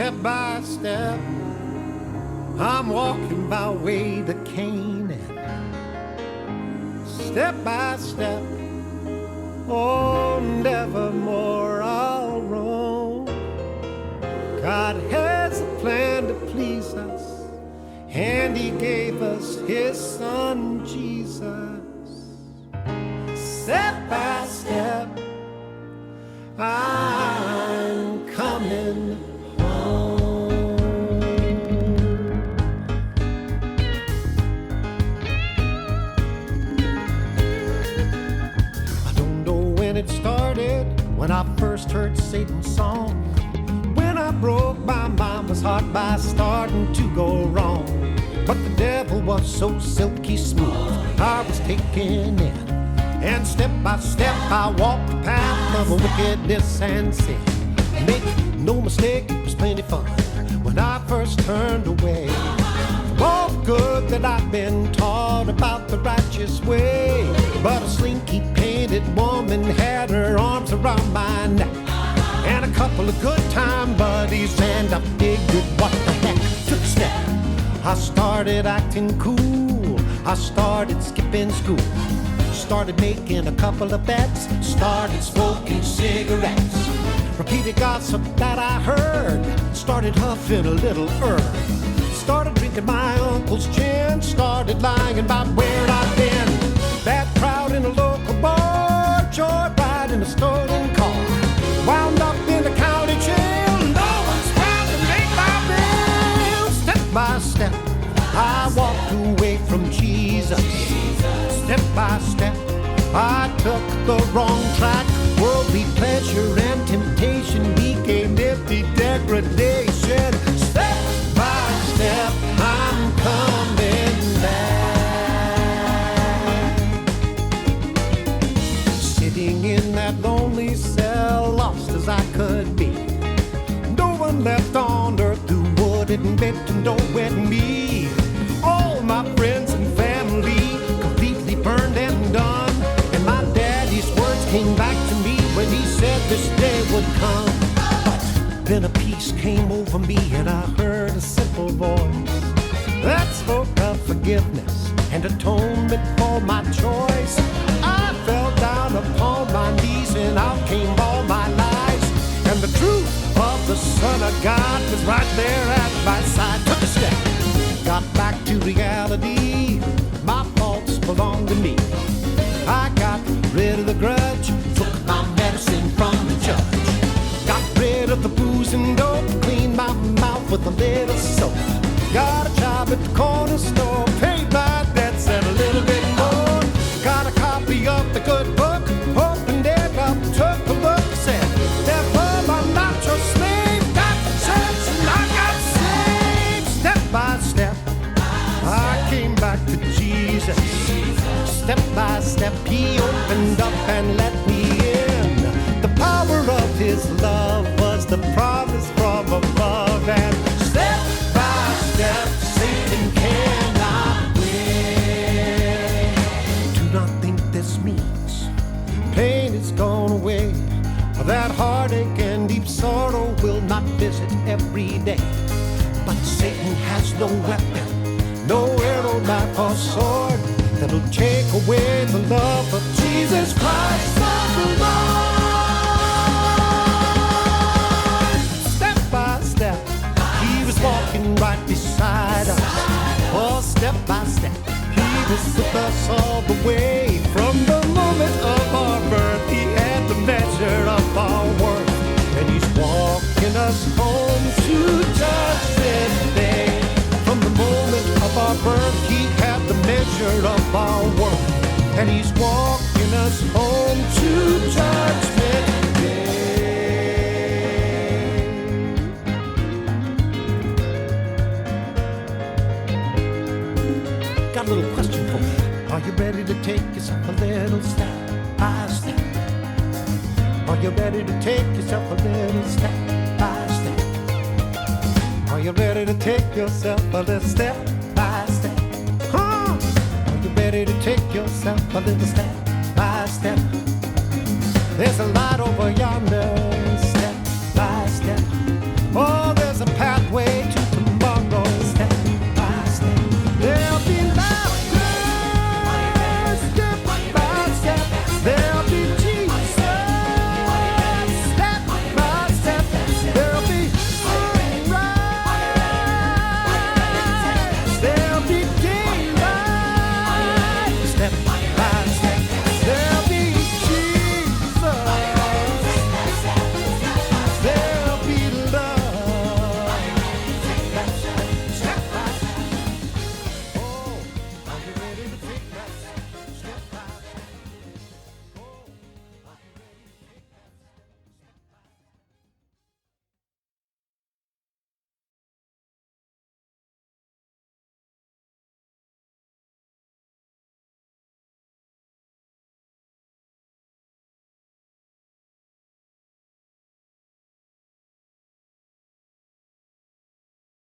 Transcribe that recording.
Step by step, I'm walking my way to Canaan. Step by step, oh, nevermore I'll roam. God has a plan to please us, and He gave us His Son, Jesus. Step by step, I'm coming home. I don't know when it started, when I first heard Satan's song. When I broke my mama's heart by starting to go wrong. But the devil was so silky smooth, I was taken in. And step by step I walked the path of wickedness and sin. Make no mistake, it was plenty fun when I first turned away from all the good that I'd been taught about the righteous way. But a slinky painted woman had her arms around my neck, and a couple of good time buddies, and I figured, what the heck, took a step. I started acting cool, I started skipping school, started making a couple of bets, started smoking cigarettes, repeated gossip that I heard, started huffing a little herb, started drinking my uncle's gin, started lying about where I've been. That crowd in a local bar, joyride in a stolen car, wound up in the county jail. No one's trying to make my bill. Step by step, I walked away from Jesus. Step by step, I took the wrong track. Worldly pleasure and temptation became empty degradation. Step by step, I'm coming back. Sitting in that lonely cell, lost as I could be. No one left on earth who wouldn't bet to know with me. All my friends and family completely burned and done. And my daddy's words came back to me when he said this day would come. But then a peace came over me, and I heard a simple voice that spoke of forgiveness and atonement for my choice. I fell down upon my knees, and out came all my lies. And the truth of the Son of God was right there at my side. Took a step, got back to reality. My faults belong to me. I got rid of the grudge, took my medicine from the judge, got rid of the booze and dope, cleaned my mouth with a little soap, got a job at the corner store, paid my debts and a little bit more, got a copy of the good book, opened it up, took a look, said, devil, I'm not your slave, got the church and I got saved. Step by step, I came back to Jesus. Step by step, He opened up and let me in. The power of His love was the promise from above. And step by step, Satan cannot win. Do not think this means pain is gone away, or that heartache and deep sorrow will not visit every day. But Satan has no weapon, no arrow, knife or sword that'll take away the love of Jesus Christ the Lord. Step by step, He was walking right beside us. Oh, step by step, He was with us all the way. From the moment of our birth, He had the measure of our worth, and He's walking us home to Judgment Day. From the moment of our birth, He had the measure of our worth, and He's walking us home to Judgment Day. Got a little question for you. Are you ready to take yourself a little step by step? Are you ready to take yourself a little step by step? Are you ready to take yourself a little step by step? Are you ready to take yourself a little step by step? There's a light over yonder.